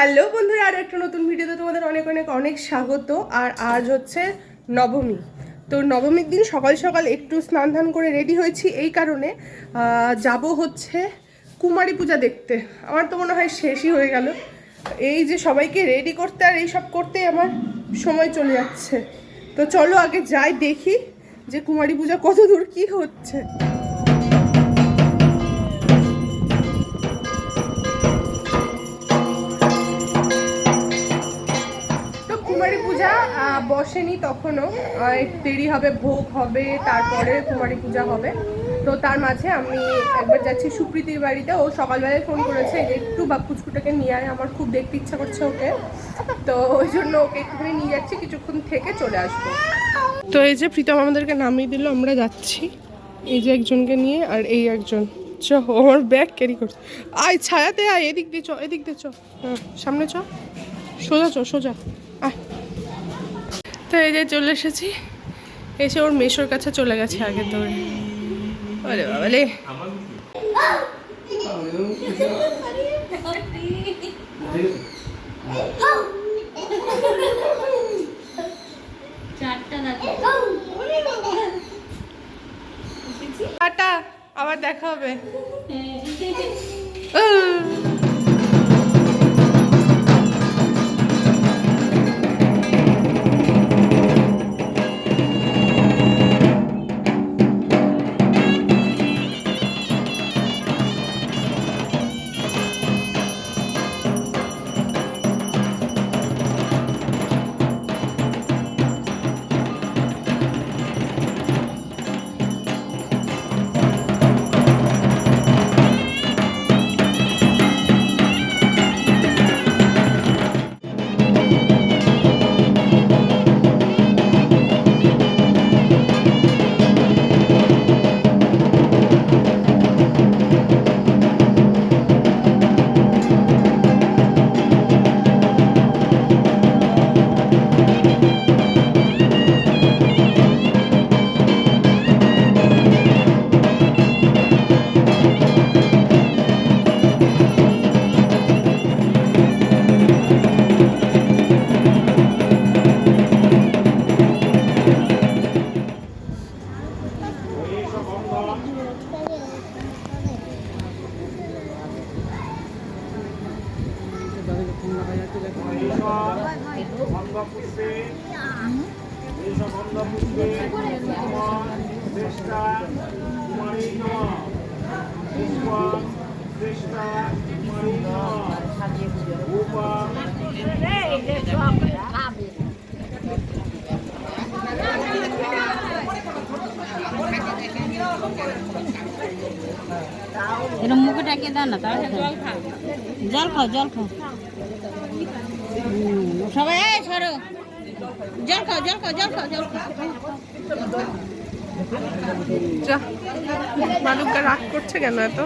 Hello বন্ধুরা, আর একটা নতুন ভিডিওতে তোমাদের অনেক অনেক অনেক স্বাগত। আর আজ হচ্ছে নবমী। তো নবমীর দিন সকাল সকাল একটু স্নান ধান করে রেডি হয়েছি এই কারণে যাব হচ্ছে কুমারী পূজা দেখতে। আমার তো মনে হয় শেষই হয়ে গেল, এই যে সবাইকে রেডি করতে আর এইসব করতে আমার সময় চলে যাচ্ছে। তো চলো আগে যাই, দেখি যে কুমারী পূজা কত দূর কী হচ্ছে। কুমারী পূজা বসেনি তখনও, একটু দেরি হবে, ভোগ হবে, তারপরে কুমারী পূজা হবে। তো তার মাঝে আমি একবার যাচ্ছি সুপ্রীতির বাড়িতে। ও সকালবেলায় ফোন করেছে যে একটু বাপুচকুটাকে নিয়ে আয়, আমার খুব দেখতে ইচ্ছা করছে ওকে। তো ওই জন্য ওকে একটুখানি নিয়ে যাচ্ছি, কিছুক্ষণ থেকে চলে আসবো। তো এই যে প্রীতম আমাদেরকে নামিয়ে দিল, আমরা যাচ্ছি। এই যে একজনকে নিয়ে, আর এই একজন চ আমার ব্যাগ ক্যারি করছে। আয় ছায়াতে আয়, এদিক দিয়ে চ, এদিক দিয়ে চ, হ্যাঁ সামনে চ, সোজা চ, সোজা আয়। তো এই যে চলে এসেছি, এসে ওর মেশোর কাছে চলে গেছে আগে দৌড়ে। আরে বাবালে, টাটা, আবার দেখা হবে। এরকম মুখে টাকিয়ে দাও না, তাহলে জল খাও, জল খাও সবাই, সরো, জল খাও, জল খাও, জল খাও, জল খাও। বালুকা রাগ করছে কেন এত?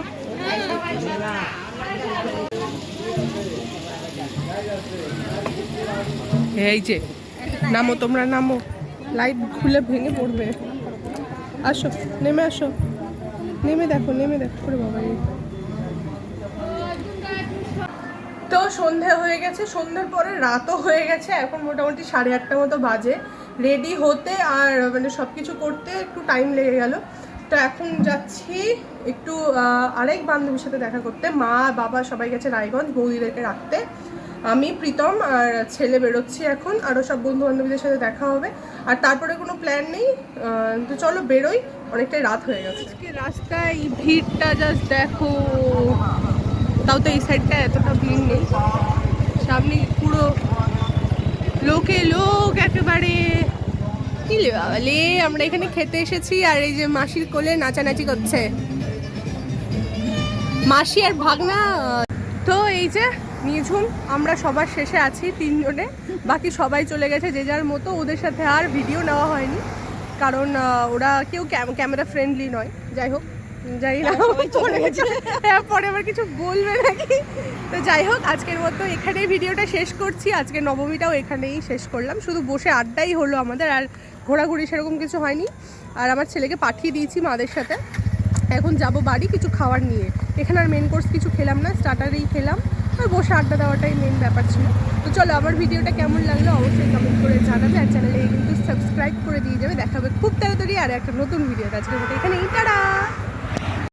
এই যে নামো, তোমরা নামো, লাইট খুলে ভেঙে পড়বে। আসো, নেমে আসো, নেমে দেখো, নেমে দেখো করে বাবা। তো সন্ধে হয়ে গেছে, সন্ধ্যের পরে রাতও হয়ে গেছে, এখন মোটামুটি 8:30 মতো বাজে। রেডি হতে আর মানে সব কিছু করতে একটু টাইম লেগে গেল। তো এখন যাচ্ছি একটু আরেক বান্ধবীর সাথে দেখা করতে। মা বাবা সবাই গেছে রায়গঞ্জ বৌদিদেরকে রাখতে। আমি প্রীতম আর ছেলে বেরোচ্ছি এখন, আরও সব বন্ধু বান্ধবীদের সাথে দেখা হবে। আর তারপরে কোনো প্ল্যান নেই, তো চলো বেরোই, অনেকটাই রাত হয়ে গেছে। আজকে রাস্তায় ভিড়টা জাস্ট দেখো, তাও তো এই সাইডটা এতটা ভিড় নেই, সামনে পুরো লোকে লোক একেবারে। কি লে বাবালে, আমরা এখানে খেতে এসেছি আর এই যে মাসির কোলে নাচানাচি করছে মাসি আর ভাগনা। তো এই যে নিঝুম, আমরা সবার শেষে আছি 3 জনে, বাকি সবাই চলে গেছে যে যার মতো। ওদের সাথে আর ভিডিও নেওয়া হয়নি, কারণ ওরা কেউ ক্যামেরা ফ্রেন্ডলি নয়। যাই হোক, যাই না পরে আবার কিছু বলবে নাকি। তো যাই হোক, আজকের মতো এখানেই ভিডিওটা শেষ করছি। আজকে নবমীটাও এখানেই শেষ করলাম, শুধু বসে আড্ডাই হলো আমাদের, আর ঘোরাঘুরি সেরকম কিছু হয়নি। আর আমার ছেলেকে পাঠিয়ে দিয়েছি মাদের সাথে, এখন যাব বাড়ি কিছু খাবার নিয়ে। এখানে আর মেন কোর্স কিছু খেলাম না, স্টার্টারেই খেলাম। আর বসে আড্ডা দেওয়াটাই মেন ব্যাপার ছিল। তো চলো, আমার ভিডিওটা কেমন লাগলো অবশ্যই কমেন্ট করে জানাবে, আর চ্যানেলে কিন্তু সাবস্ক্রাইব করে দিয়ে যাবে। দেখাবে খুব তাড়াতাড়ি আর একটা নতুন ভিডিও। আজকের মতো এখানেই, টাটা।